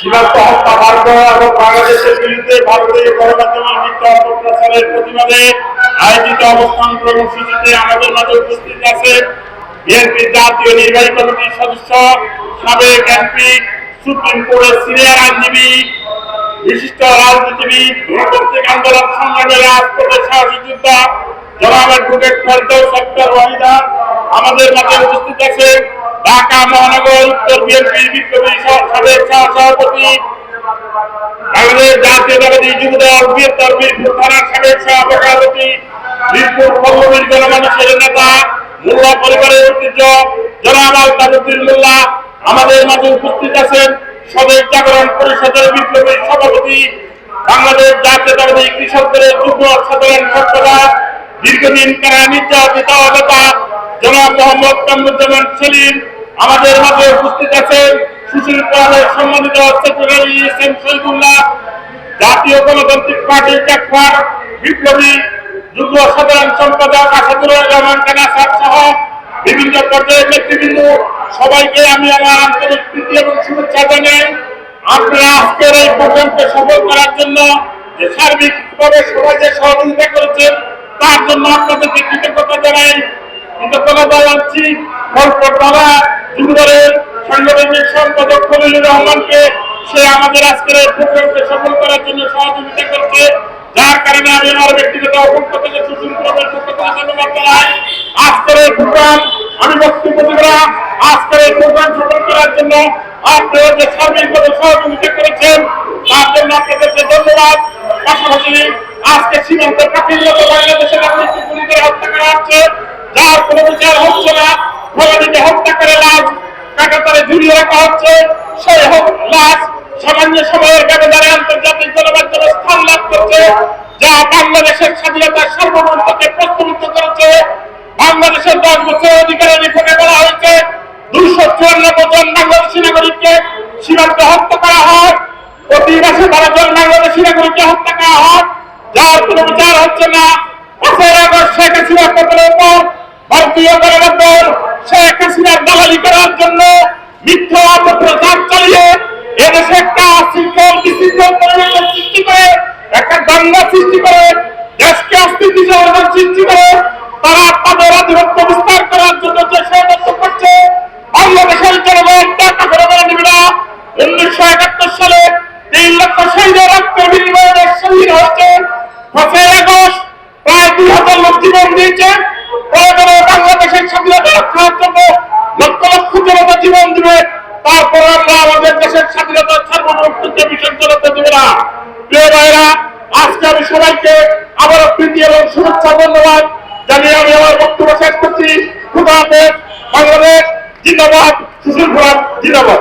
সীমান্ত হত্যা ভারত এবং বাংলাদেশের বিরুদ্ধে ভারতীয় গণমাধ্যমের মিথ্যা অপপ্রচারের প্রতিবাদে আয়োজিত অবস্থান কর্মসূচিতে আমাদের মাঝে উপস্থিত আছে বিএনপির জাতীয় নির্বাহী কমিটির সদস্য, সাবেক এমপি, সুপ্রিম কোর্টের সিনিয়র আইনজীবী, বিশিষ্ট রাজনীতিবিদ, গণতান্ত্রিক আন্দোলন সংগ্রামের রাজপথের সাহসী যোদ্ধা জনাব অ্যাডভোকেট ফেরদৌস আক্তার ওয়াহিদা আমাদের মাঝে উপস্থিত আছে। ঢাকা মহানগর উত্তর বিএনপি বিপ্লবী সাবেক সভাপতি, বাংলাদেশ জাতীয়তাবাদী যুবদল বৃহত্তর মিরপুর থানার সাবেক সভাপতি, মিরপুর পল্লবীর গণমানুষের নেতা, মোল্লা পরিবারের ঐতিহ্য জনাব আলতাফুদ্দিন মোল্লা আমাদের মাঝে উপস্থিত আছেন। স্বদেশ জাগরণ পরিষদের বিপ্লবী সভাপতি, বাংলাদেশ জাতীয়তাবাদী কৃষকদের যুগ্ম সাধারণ সম্পাদক, দীর্ঘদিন কারাগারে নির্যাতিত নেতা জনাব মোহাম্মদ কামরুজ্জামান সেলিম আমাদের মাঝে উপস্থিত আছেন। সুশীল কোরআনের সম্মানিত সেক্রেটারি এসএম শহীদুল্লাহ, জাতীয় গণতান্ত্রিক পার্টির ক্যাফার বিপ্লবী যুগ্ম সাধারণ সম্পাদক আসাদুর রহমান কানাসার সহ বিভিন্ন পর্যায়ের নেতৃবৃন্দ, সবাইকে আমি আমার আন্তরিক প্রীতি এবং শুভেচ্ছা জানাই। আপনারা আজকের এই প্রোগ্রামকে সফল করার জন্য যে সার্বিকভাবে সবাই যে সহযোগিতা করেছেন তার জন্য আপনাদেরকে কৃতজ্ঞতা জানাই। কৃতজ্ঞতা জানাচ্ছি কলকাতা যুবদলের সাংগঠনিক সম্পাদক খলিলুর রহমানকে, সে আমাদের আজকের এই প্রোগ্রামকে সফল করার জন্য সহযোগিতা করছে, যার কারণে আমি আমার ব্যক্তিগত পক্ষ থেকে সুশীল ক্লাবের পক্ষ থেকে ধন্যবাদ জানাই। আজকের এই প্রোগ্রাম আমি বক্তব্য দেব না, আজকের এই প্রোগ্রাম সফল করার জন্য আপনারা যে সার্বিকভাবে সহযোগিতা করেছেন তার জন্য আপনাদেরকে ধন্যবাদ। পাশাপাশি আজকে সীমান্তের কাঠিন্যত বাংলাদেশের নাগরিককে গুলি করে হত্যা করা হচ্ছে, যার কোনো বিচার হচ্ছে না, ভোগাদিকে হত্যা করে লাশ কাঁটাতারে ঝুলিয়ে রাখা হচ্ছে, সেই লাশ সামান্য সময়ের ব্যবধানে আন্তর্জাতিক গণমাধ্যমে স্থান লাভ করছে, যা বাংলাদেশের স্বাধীনতার সার্বভৌমত্বকে প্রশ্নবিদ্ধ করেছে। বাংলাদেশের 10 বছরের অধিকারের রিপোর্টে বলা হয়েছে 254 জন বাংলাদেশী নাগরিককে সীমান্তে হত্যা করা হয়, প্রতি মাসে 12 জন বাংলাদেশী নাগরিককে হত্যা করা হয়, যার কোনো বিচার হচ্ছে না। 5 আগস্ট শেখ হাসিনা পতনের পর ভারতীয় গণমাধ্যম শেখ হাসিনার দালালি করার জন্য মিথ্যা অপপ্রচার চালিয়ে এদেশে একটা শৃঙ্খল বিশৃঙ্খল পরিবেশের সৃষ্টি করে, একটা দাঙ্গা সৃষ্টি করে, দেশকে অস্থিতিশীল সৃষ্টি করে তারা তাদের আধিপত্য বিস্তার করার জন্য যে ষড়যন্ত্র করছে, বাংলাদেশের জনগণ তা কখনো মেনে নেবে না। 1971 সালে 3 লক্ষ শহীদের রক্তের বিনিময়ে দেশ স্বাধীন হয়েছে। 5 আগস্ট প্রায় 2000 লোক জীবন দিয়েছে। প্রয়োজনে বাংলাদেশের স্বাধীনতা রক্ষার জন্য লক্ষ লক্ষ জনতা জীবন দিবে, তারপর আমরা আমাদের দেশের স্বাধীনতার সার্বভৌমত্বকে বিসর্জন হতে দেব না। প্রিয় ভাইরা, আজকে আমি সবাইকে আবারও প্রীতি এবং শুভেচ্ছা ধন্যবাদ জানিয়ে আমি আমার বক্তব্য শেষ করছি। খুদা হাফেজ। বাংলাদেশ জিন্দাবাদ, সুশীল কুমার জিন্দাবাদ।